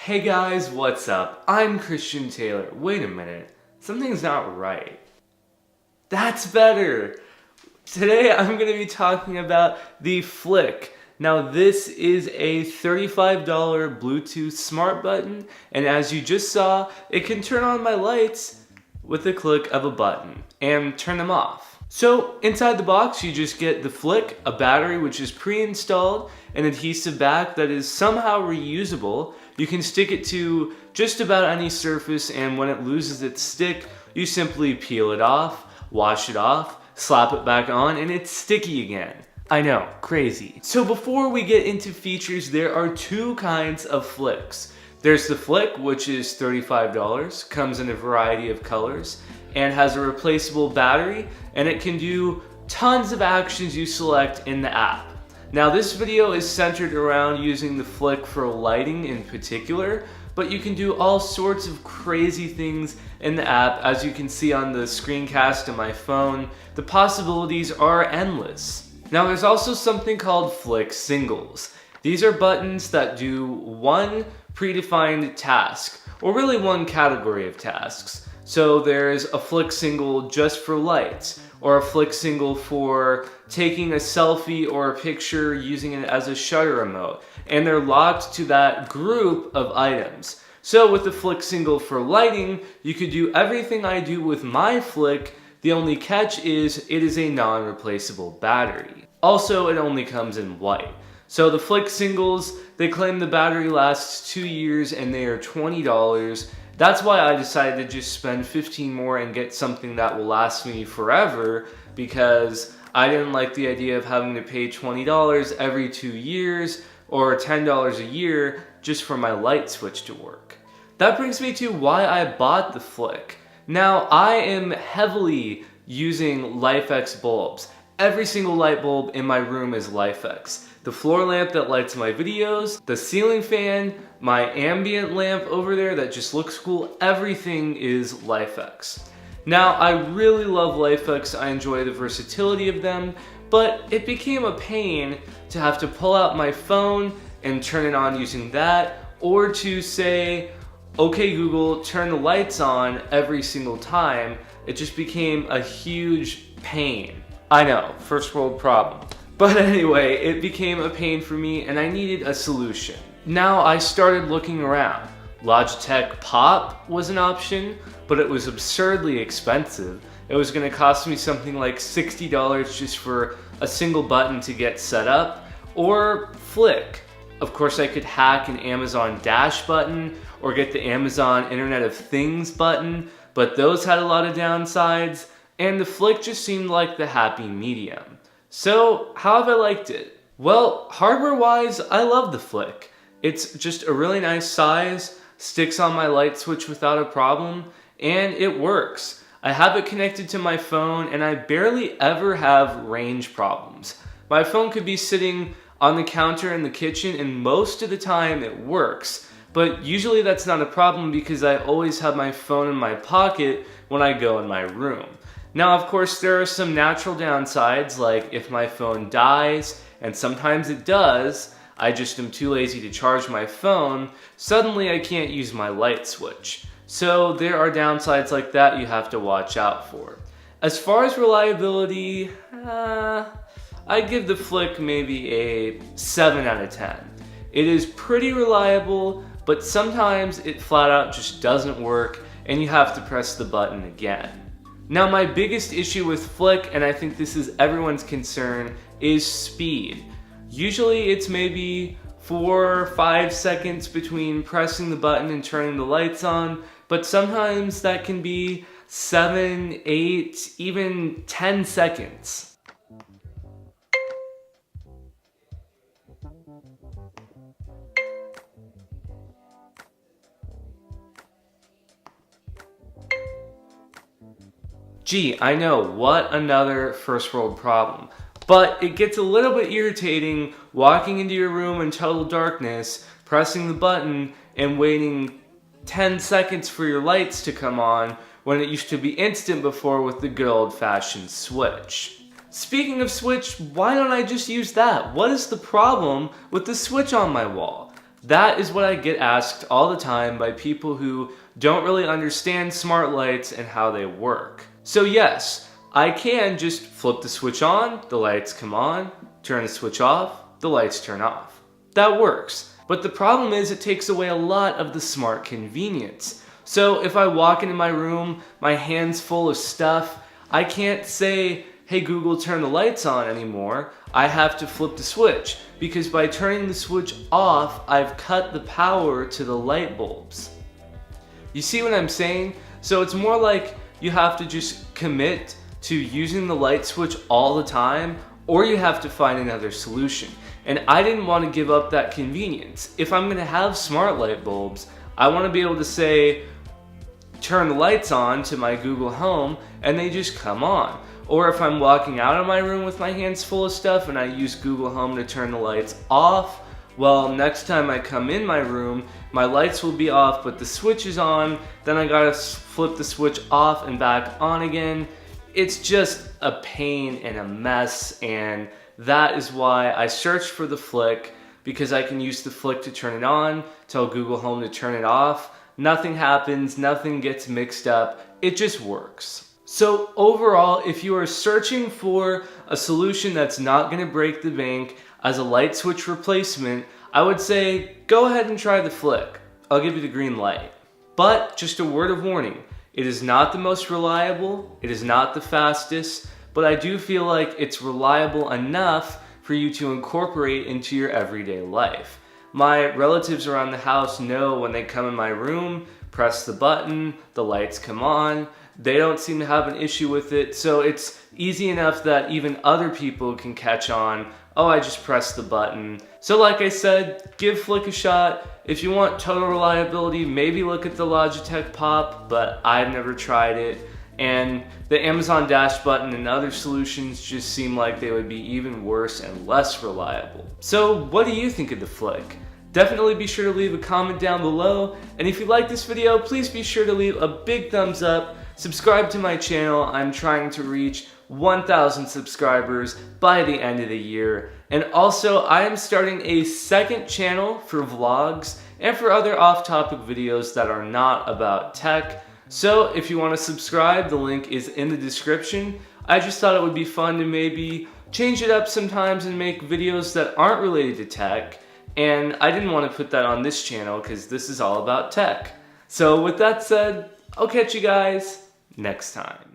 Hey guys, what's up? I'm Christian Taylor. Wait a minute, something's not right. That's better! Today I'm going to be talking about the Flic. Now this is a $35 Bluetooth smart button, and as you just saw, it can turn on my lights with a click of a button and turn them off. So inside the box you just get the Flic, a battery which is pre-installed, an adhesive back that is somehow reusable. You can stick it to just about any surface, and when it loses its stick, you simply peel it off, wash it off, slap it back on, and it's sticky again. I know, crazy. So before we get into features, there are two kinds of Flics. There's the Flic, which is $35, comes in a variety of colors, and has a replaceable battery, and it can do tons of actions you select in the app. Now this video is centered around using the Flic for lighting in particular, but you can do all sorts of crazy things in the app. As you can see on the screencast of my phone, the possibilities are endless. Now there's also something called Flic singles. These are buttons that do one predefined task, or really one category of tasks. So there's a Flic single just for lights, or a Flic single for taking a selfie or a picture using it as a shutter remote, and they're locked to that group of items. So with the Flic single for lighting, you could do everything I do with my Flic. The only catch is it is a non-replaceable battery. Also, it only comes in white. So the Flic singles, they claim the battery lasts 2 years and they are $20. That's why I decided to just spend 15 more and get something that will last me forever, because I didn't like the idea of having to pay $20 every 2 years or $10 a year just for my light switch to work. That brings me to why I bought the Flic. Now I am heavily using LIFX bulbs. Every single light bulb in my room is LIFX. The floor lamp that lights my videos, the ceiling fan, my ambient lamp over there that just looks cool, everything is LIFX. Now, I really love LIFX, I enjoy the versatility of them, but it became a pain to have to pull out my phone and turn it on using that, or to say, okay Google, turn the lights on every single time. It just became a huge pain. I know, first world problem. But anyway, it became a pain for me and I needed a solution. Now I started looking around. Logitech Pop was an option, but it was absurdly expensive. It was going to cost me something like $60 just for a single button to get set up. Or Flic. Of course I could hack an Amazon Dash button or get the Amazon Internet of Things button, but those had a lot of downsides, and the Flic just seemed like the happy medium. So, how have I liked it? Well, hardware-wise, I love the Flic. It's just a really nice size, sticks on my light switch without a problem, and it works. I have it connected to my phone, and I barely ever have range problems. My phone could be sitting on the counter in the kitchen, and most of the time it works. But usually that's not a problem because I always have my phone in my pocket when I go in my room. Now, of course, there are some natural downsides, like if my phone dies, and sometimes it does, I just am too lazy to charge my phone, suddenly I can't use my light switch. So there are downsides like that you have to watch out for. As far as reliability, I'd give the Flic maybe a 7 out of 10. It is pretty reliable, but sometimes it flat out just doesn't work and you have to press the button again. Now my biggest issue with Flic, and I think this is everyone's concern, is speed. Usually it's maybe 4 or 5 seconds between pressing the button and turning the lights on, but sometimes that can be 7, 8, even 10 seconds. Gee, I know, what another first world problem. But it gets a little bit irritating walking into your room in total darkness, pressing the button, and waiting 10 seconds for your lights to come on when it used to be instant before with the good old-fashioned switch. Speaking of switch, why don't I just use that? What is the problem with the switch on my wall? That is what I get asked all the time by people who don't really understand smart lights and how they work. So yes, I can just flip the switch on, the lights come on, turn the switch off, the lights turn off. That works. But the problem is it takes away a lot of the smart convenience. So if I walk into my room, my hand's full of stuff, I can't say, hey Google, turn the lights on anymore. I have to flip the switch, because by turning the switch off, I've cut the power to the light bulbs. You see what I'm saying? So it's more like you have to just commit to using the light switch all the time, or you have to find another solution. And I didn't want to give up that convenience. If I'm gonna have smart light bulbs, I want to be able to say, turn the lights on to my Google Home, and they just come on. Or if I'm walking out of my room with my hands full of stuff and I use Google Home to turn the lights off, well, next time I come in my room, my lights will be off, but the switch is on, then I gotta flip the switch off and back on again. It's just a pain and a mess, and that is why I searched for the Flic, because I can use the Flic to turn it on, tell Google Home to turn it off. Nothing happens, nothing gets mixed up, it just works. So overall, if you are searching for a solution that's not going to break the bank as a light switch replacement, I would say go ahead and try the Flic. I'll give you the green light. But just a word of warning, it is not the most reliable, it is not the fastest, but I do feel like it's reliable enough for you to incorporate into your everyday life. My relatives around the house know when they come in my room, press the button, the lights come on. They don't seem to have an issue with it, so it's easy enough that even other people can catch on, oh, I just pressed the button. So like I said, give Flic a shot. If you want total reliability, maybe look at the Logitech Pop, but I've never tried it. And the Amazon Dash button and other solutions just seem like they would be even worse and less reliable. So what do you think of the Flic? Definitely be sure to leave a comment down below, and if you like this video, please be sure to leave a big thumbs up, subscribe to my channel. I'm trying to reach 1,000 subscribers by the end of the year, and also I am starting a second channel for vlogs and for other off-topic videos that are not about tech. So if you want to subscribe, the link is in the description. I just thought it would be fun to maybe change it up sometimes and make videos that aren't related to tech. And I didn't want to put that on this channel because this is all about tech. So with that said, I'll catch you guys next time.